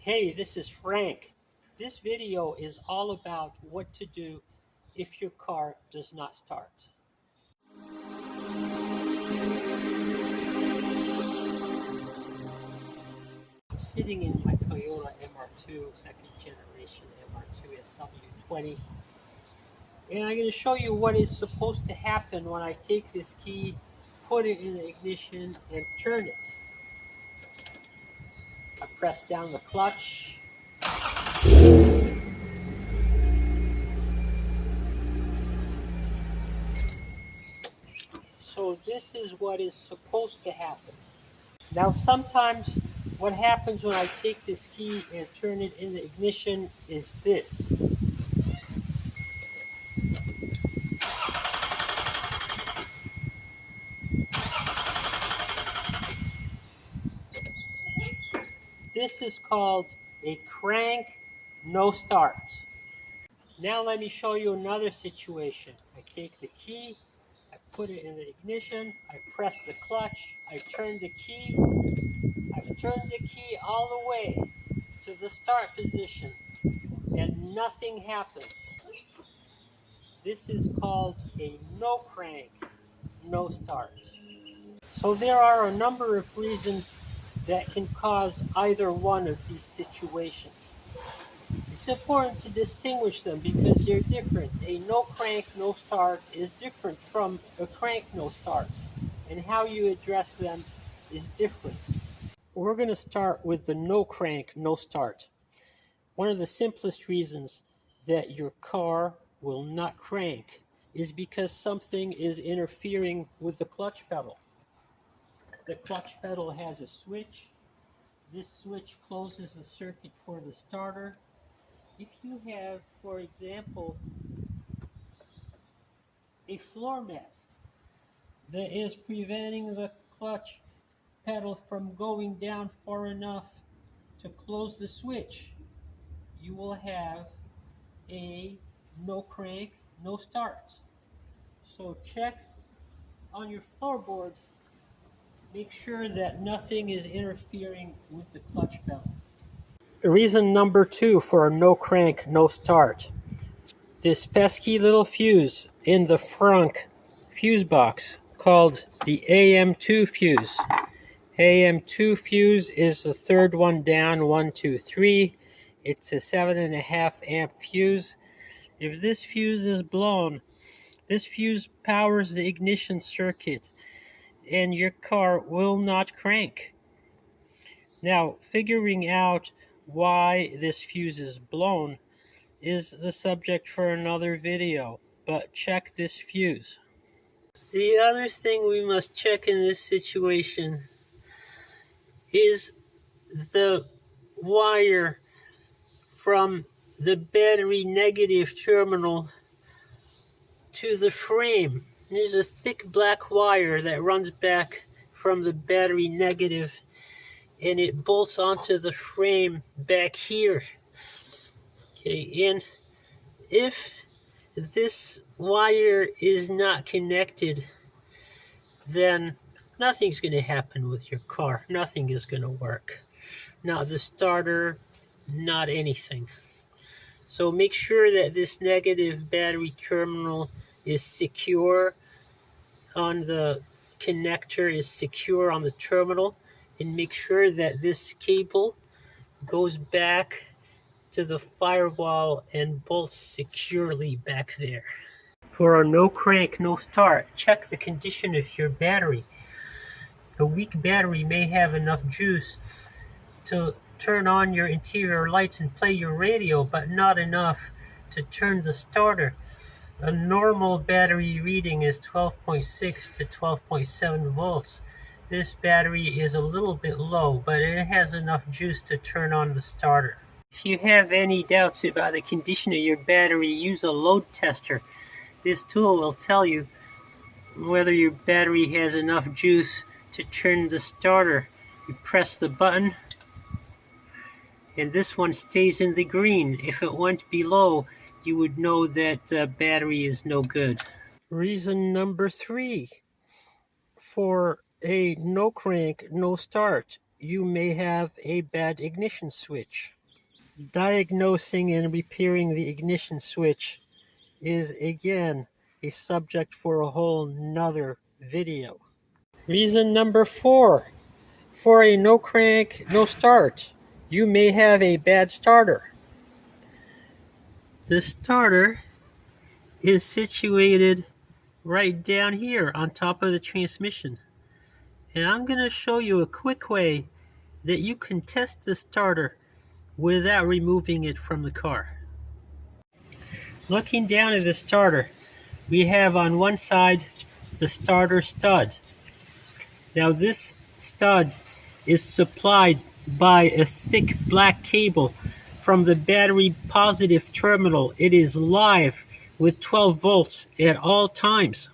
Hey, this is Frank. This video is all about what to do if your car does not start. I'm sitting in my Toyota MR2 second generation MR2 SW20, and I'm going to show you what is supposed to happen when I take this key, put it in the ignition, and turn it. I press down the clutch. So this is what is supposed to happen. Now sometimes what happens when I take this key and turn it in the ignition is this. This is called a crank no start. Now let me show you another situation. I take the key, I put it in the ignition, I press the clutch, I turn the key. I've turned the key all the way to the start position and nothing happens. This is called a no crank, no start. So there are a number of reasons that can cause either one of these situations. It's important to distinguish them because they're different. A no crank, no start is different from a crank, no start, and how you address them is different. We're going to start with the no crank, no start. One of the simplest reasons that your car will not crank is because something is interfering with the clutch pedal. The clutch pedal has a switch. This switch closes the circuit for the starter. If you have, for example, a floor mat that is preventing the clutch pedal from going down far enough to close the switch, you will have a no crank, no start. So check on your floorboard, make sure that nothing is interfering with the clutch pedal. Reason number 2 for a no crank, no start. This pesky little fuse in the front fuse box called the AM2 fuse. AM2 fuse is the third one down, 1, 2, 3. It's a 7.5 amp fuse. If this fuse is blown, this fuse powers the ignition circuit and your car will not crank. Now, figuring out why this fuse is blown is the subject for another video, but check this fuse. The other thing we must check in this situation is the wire from the battery negative terminal to the frame. There's a thick black wire that runs back from the battery negative and it bolts onto the frame back here. Okay, and if this wire is not connected, then nothing's going to happen with your car. Nothing is going to work. Not the starter, not anything. So make sure that this negative battery terminal is secure on the connector, is secure on the terminal, and make sure that this cable goes back to the firewall and bolts securely back there. For a no crank, no start, check the condition of your battery. A weak battery may have enough juice to turn on your interior lights and play your radio, but not enough to turn the starter. A normal battery reading is 12.6 to 12.7 volts. This battery is a little bit low, but it has enough juice to turn on the starter. If you have any doubts about the condition of your battery, use a load tester. This tool will tell you whether your battery has enough juice to turn the starter. You press the button, and this one stays in the green. If it went below, you would know that the battery is no good. Reason number 3 for a no crank, no start you may have a bad ignition switch. Diagnosing and repairing the ignition switch is again a subject for a whole nother video. Reason number 4. For a no crank, no start, you may have a bad starter. The starter is situated right down here on top of the transmission. And I'm going to show you a quick way that you can test the starter without removing it from the car. Looking down at the starter, we have on one side the starter stud. Now this stud is supplied by a thick black cable from the battery positive terminal. It is live with 12 volts at all times.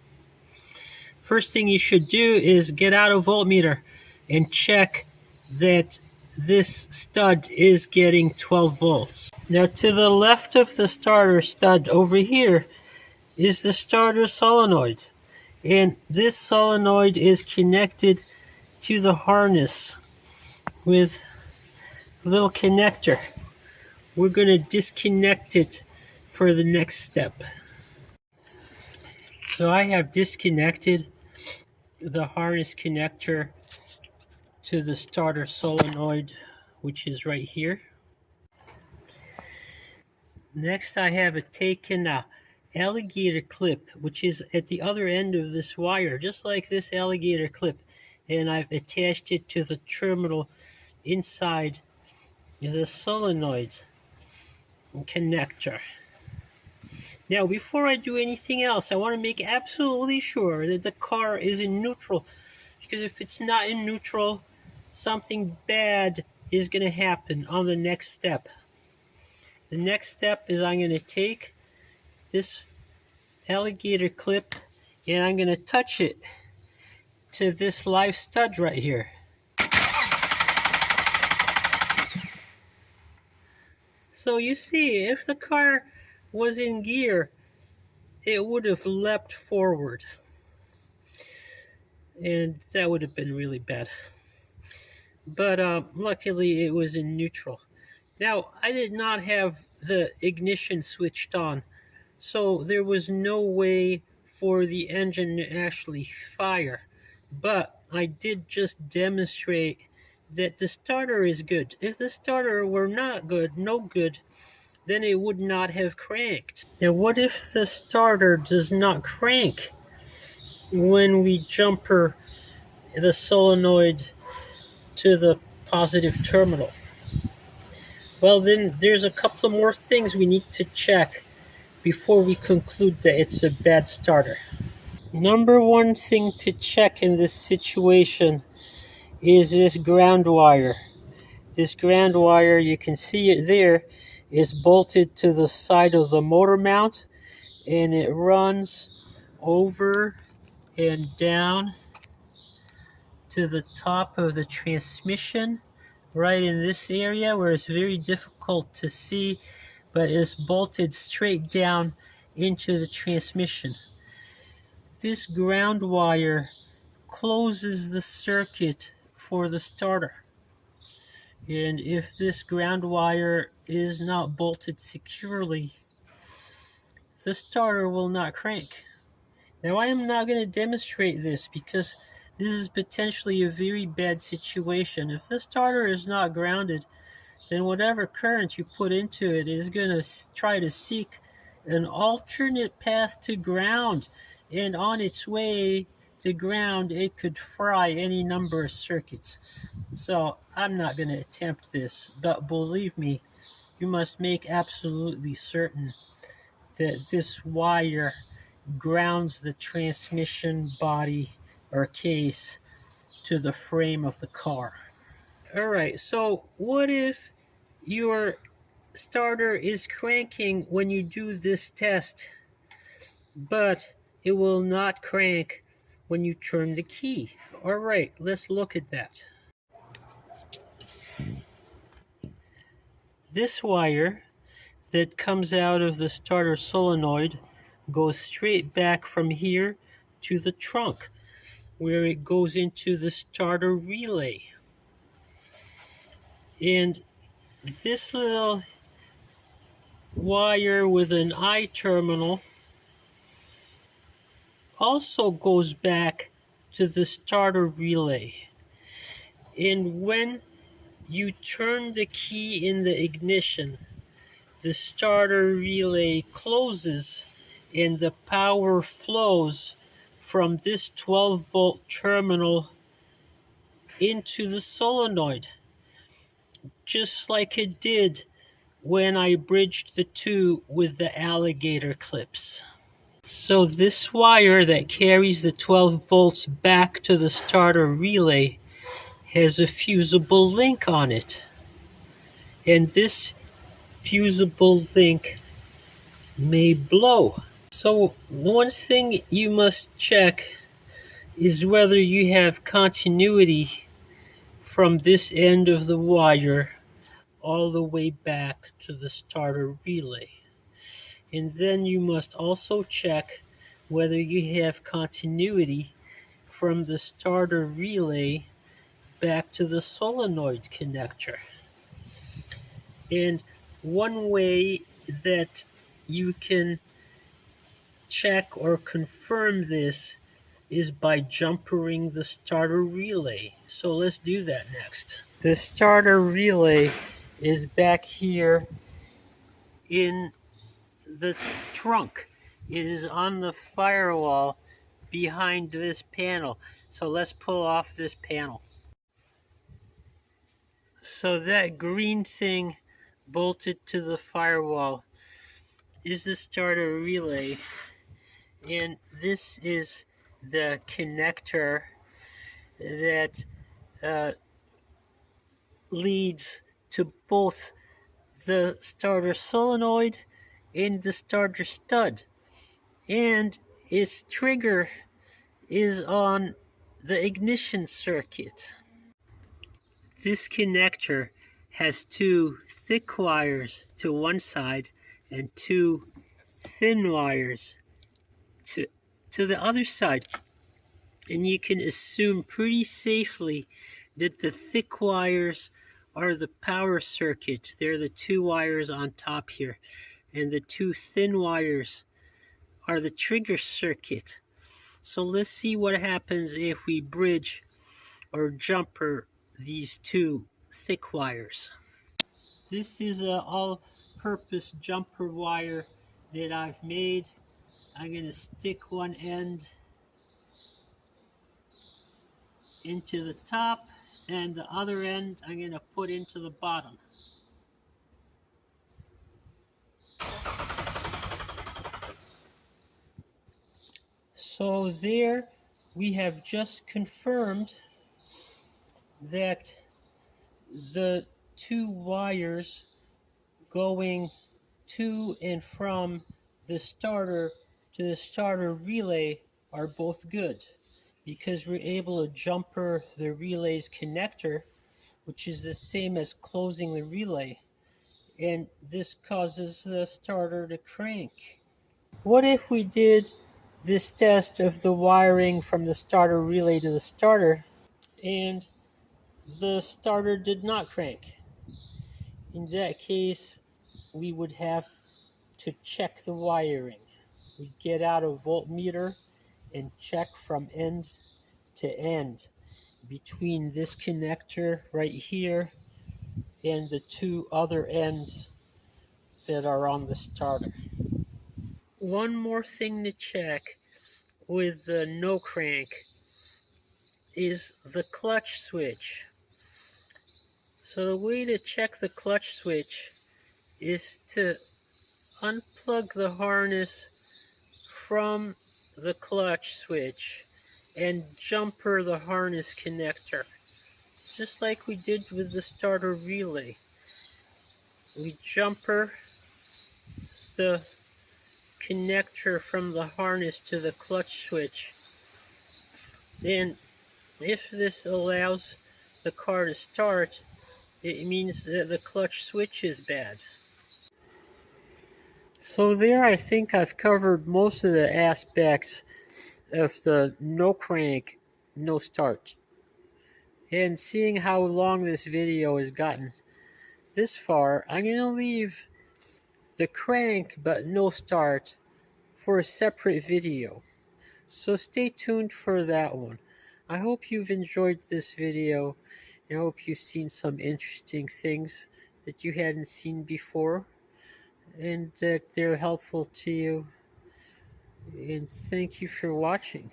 First thing you should do is get out a voltmeter and check that this stud is getting 12 volts. Now to the left of the starter stud over here is the starter solenoid. And this solenoid is connected to the harness with a little connector. We're going to disconnect it for the next step. So I have disconnected the harness connector to the starter solenoid, which is right here. Next I have taken a alligator clip, which is at the other end of this wire, just like this alligator clip, and I've attached it to the terminal inside the solenoid connector. Now before I do anything else, I want to make absolutely sure that the car is in neutral, because if it's not in neutral, something bad is going to happen on the next step. The next step is I'm going to take this alligator clip and I'm going to touch it to this live stud right here. So you see, if the car was in gear, it would have leapt forward, and that would have been really bad. But luckily it was in neutral. Now, I did not have the ignition switched on, so there was no way for the engine to actually fire. But I did just demonstrate that the starter is good. If the starter were not good, no good, then it would not have cranked. Now, what if the starter does not crank when we jumper the solenoid to the positive terminal? Well, then there's a couple of more things we need to check before we conclude that it's a bad starter. Number one thing to check in this situation is this ground wire. This ground wire, you can see it there, is bolted to the side of the motor mount, and it runs over and down to the top of the transmission, right in this area where it's very difficult to see, but is bolted straight down into the transmission. This ground wire closes the circuit for the starter. And if this ground wire is not bolted securely, the starter will not crank. Now, I am not going to demonstrate this because this is potentially a very bad situation. If the starter is not grounded, then whatever current you put into it is going to try to seek an alternate path to ground. And on its way to ground, it could fry any number of circuits. So I'm not going to attempt this, but believe me, you must make absolutely certain that this wire grounds the transmission body or case to the frame of the car. Alright, so what if your starter is cranking when you do this test, but it will not crank when you turn the key? Alright, let's look at that. This wire that comes out of the starter solenoid goes straight back from here to the trunk, where it goes into the starter relay. And this little wire with an I terminal also goes back to the starter relay. And when you turn the key in the ignition, the starter relay closes and the power flows from this 12-volt terminal into the solenoid, just like it did when I bridged the two with the alligator clips. So this wire that carries the 12 volts back to the starter relay has a fusible link on it. And this fusible link may blow. So one thing you must check is whether you have continuity from this end of the wire all the way back to the starter relay. And then you must also check whether you have continuity from the starter relay back to the solenoid connector. And one way that you can check or confirm this is by jumpering the starter relay. So let's do that next. The starter relay is back here in the trunk. It is on the firewall behind this panel. So let's pull off this panel. So that green thing bolted to the firewall is the starter relay, and this is the connector that leads to both the starter solenoid and the starter stud, and its trigger is on the ignition circuit. This connector has two thick wires to one side and two thin wires to the other side. And you can assume pretty safely that the thick wires are the power circuit. They're the two wires on top here. And the two thin wires are the trigger circuit. So let's see what happens if we bridge or jumper these two thick wires. This is an all-purpose jumper wire that I've made. I'm going to stick one end into the top and the other end I'm going to put into the bottom. So there we have just confirmed that the two wires going to and from the starter to the starter relay are both good, because we're able to jumper the relay's connector, which is the same as closing the relay, and this causes the starter to crank. What if we did this test of the wiring from the starter relay to the starter and the starter did not crank? In that case, we would have to check the wiring. We'd get out a voltmeter and check from end to end between this connector right here and the two other ends that are on the starter. One more thing to check with the no crank is the clutch switch. So the way to check the clutch switch is to unplug the harness from the clutch switch and jumper the harness connector, just like we did with the starter relay. We jumper the connector from the harness to the clutch switch, and if this allows the car to start, it means that the clutch switch is bad. So there, I think I've covered most of the aspects of the no crank, no start. And seeing how long this video has gotten, this far, I'm going to leave the crank but no start for a separate video. So stay tuned for that one. I hope you've enjoyed this video. I hope you've seen some interesting things that you hadn't seen before, and that they're helpful to you. And thank you for watching.